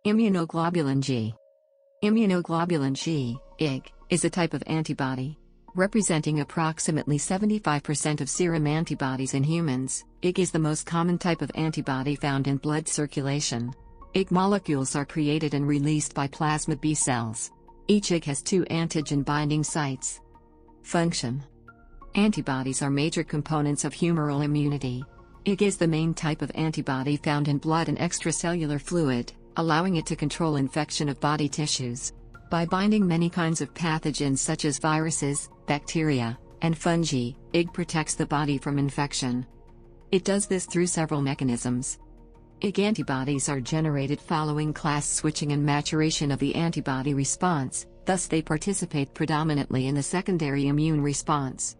Immunoglobulin G. Immunoglobulin G, IG, is a type of antibody. Representing approximately 75% of serum antibodies in humans, IG is the most common type of antibody found in blood circulation. IG molecules are created and released by plasma B cells. Each IG has 2 antigen binding sites. Function. Antibodies are major components of humoral immunity. IG is the main type of antibody found in blood and extracellular fluid, allowing it to control infection of body tissues. By binding many kinds of pathogens such as viruses, bacteria, and fungi, IG protects the body from infection. It does this through several mechanisms. IG antibodies are generated following class switching and maturation of the antibody response, thus they participate predominantly in the secondary immune response.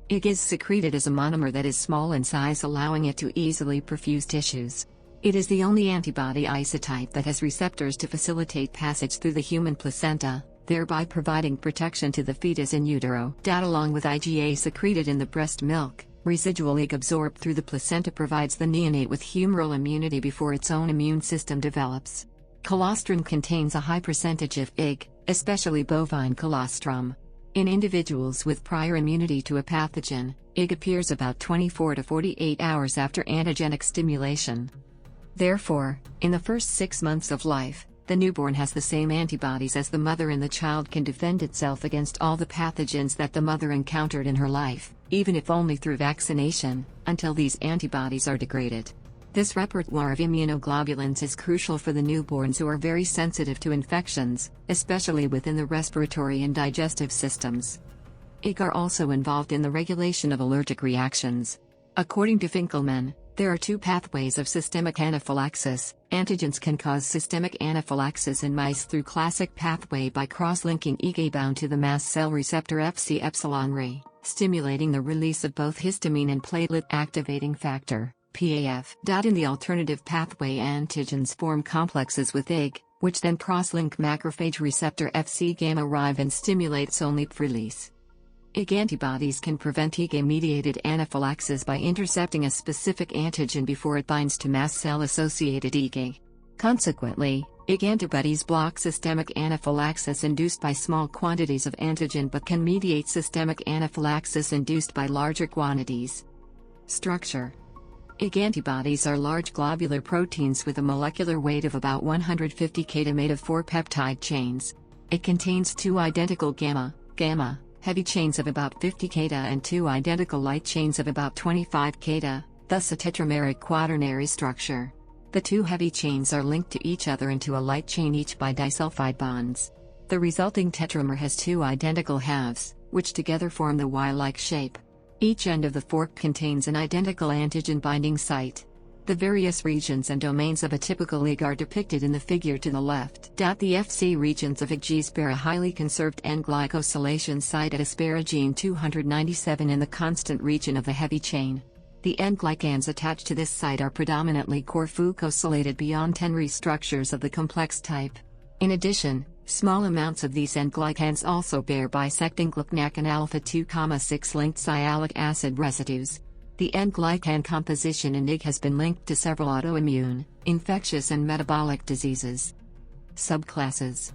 IG is secreted as a monomer that is small in size, allowing it to easily perfuse tissues. It is the only antibody isotype that has receptors to facilitate passage through the human placenta, thereby providing protection to the fetus in utero. Along with IgA secreted in the breast milk, residual IG absorbed through the placenta provides the neonate with humoral immunity before its own immune system develops. Colostrum contains a high percentage of IG, especially bovine colostrum. In individuals with prior immunity to a pathogen, IG appears about 24 to 48 hours after antigenic stimulation. Therefore, in the first 6 months of life, the newborn has the same antibodies as the mother, and the child can defend itself against all the pathogens that the mother encountered in her life, even if only through vaccination, until these antibodies are degraded. This repertoire of immunoglobulins is crucial for the newborns who are very sensitive to infections, especially within the respiratory and digestive systems. IG are also involved in the regulation of allergic reactions. According to Finkelman, there are 2 pathways of systemic anaphylaxis. Antigens can cause systemic anaphylaxis in mice through classic pathway by cross-linking IgA bound to the mast cell receptor Fc epsilon Re, stimulating the release of both histamine and platelet activating factor, PAF. In the alternative pathway, antigens form complexes with IG, which then cross-link macrophage receptor Fc gamma Rive and stimulate SOLNIP release. IG antibodies can prevent IgA-mediated anaphylaxis by intercepting a specific antigen before it binds to mast cell-associated IgA. Consequently, IG antibodies block systemic anaphylaxis induced by small quantities of antigen but can mediate systemic anaphylaxis induced by larger quantities. Structure. IG antibodies are large globular proteins with a molecular weight of about 150 kDa made of 4 peptide chains. It contains 2 identical gamma heavy chains of about 50 kDa and 2 identical light chains of about 25 kDa, thus a tetrameric quaternary structure. The 2 heavy chains are linked to each other into a light chain each by disulfide bonds. The resulting tetramer has 2 identical halves, which together form the Y-like shape. Each end of the fork contains an identical antigen binding site. The various regions and domains of a typical IG are depicted in the figure to the left. The Fc regions of IG spare a highly conserved N-glycosylation site at asparagine 297 in the constant region of the heavy chain. The N-glycans attached to this site are predominantly core-fucosylated beyond 10 Re structures of the complex type. In addition, small amounts of these N-glycans also bear bisecting GLUCNAC and alpha-2,6 linked sialic acid residues. The N-glycan composition in IG has been linked to several autoimmune, infectious and metabolic diseases. Subclasses.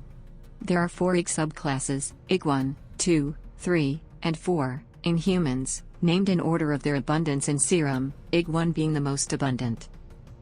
There are 4 IG subclasses, IG 1, 2, 3, and 4, in humans, named in order of their abundance in serum, IG 1 being the most abundant.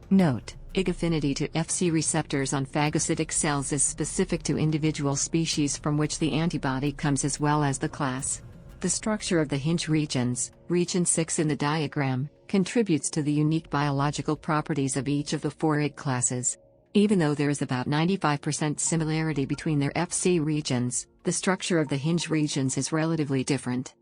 Note: IG affinity to Fc receptors on phagocytic cells is specific to individual species from which the antibody comes as well as the class. The structure of the Hinge regions, region 6 in the diagram, contributes to the unique biological properties of each of the 4 IG classes. Even though there is about 95% similarity between their Fc regions, the structure of the Hinge regions is relatively different.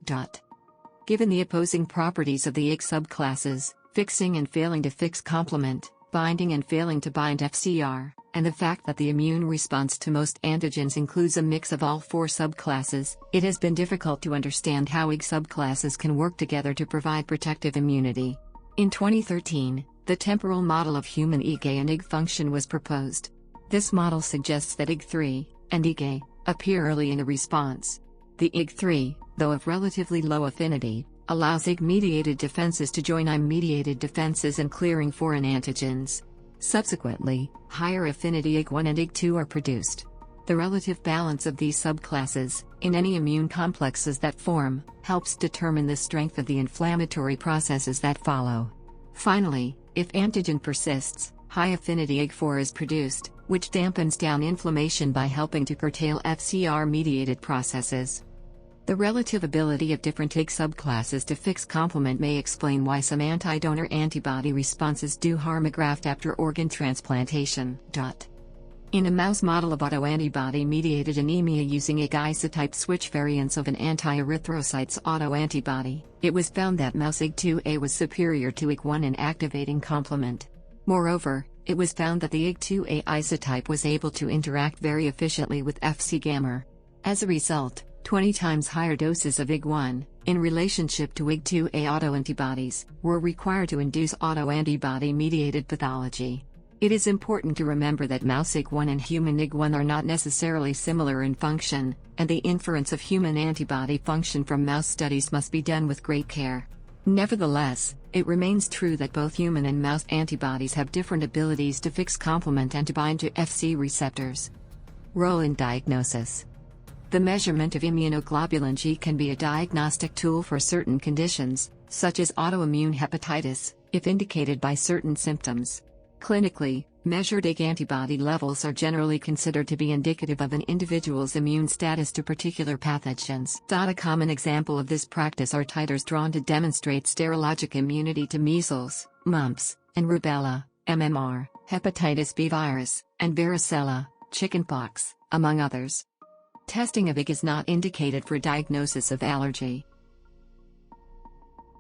Given the opposing properties of the IG subclasses, fixing and failing to fix complement, binding and failing to bind FcR, and the fact that the immune response to most antigens includes a mix of all 4 subclasses, it has been difficult to understand how IG subclasses can work together to provide protective immunity. In 2013, the temporal model of human IgA and IG function was proposed. This model suggests that IG3 and IgA appear early in the response. The IG3, though of relatively low affinity, allows IG-mediated defenses to join IgM-mediated defenses in clearing foreign antigens. Subsequently, higher affinity IG1 and IG2 are produced. The relative balance of these subclasses, in any immune complexes that form, helps determine the strength of the inflammatory processes that follow. Finally, if antigen persists, high affinity IG4 is produced, which dampens down inflammation by helping to curtail FcR-mediated processes. The relative ability of different IG subclasses to fix complement may explain why some anti-donor antibody responses do harm a graft after organ transplantation. In a mouse model of autoantibody-mediated anemia using IG isotype switch variants of an anti-erythrocytes autoantibody, it was found that mouse IG2A was superior to IG1 in activating complement. Moreover, it was found that the IG2A isotype was able to interact very efficiently with Fc gamma. As a result, 20 times higher doses of IG1, in relationship to IG2A autoantibodies, were required to induce autoantibody-mediated pathology. It is important to remember that mouse IG1 and human IG1 are not necessarily similar in function, and the inference of human antibody function from mouse studies must be done with great care. Nevertheless, it remains true that both human and mouse antibodies have different abilities to fix complement and to bind to Fc receptors. Role in diagnosis. The measurement of immunoglobulin G can be a diagnostic tool for certain conditions, such as autoimmune hepatitis, if indicated by certain symptoms. Clinically, measured IG antibody levels are generally considered to be indicative of an individual's immune status to particular pathogens. A common example of this practice are titers drawn to demonstrate serologic immunity to measles, mumps, and rubella, MMR, hepatitis B virus, and varicella, chickenpox, among others. Testing of IG is not indicated for diagnosis of allergy.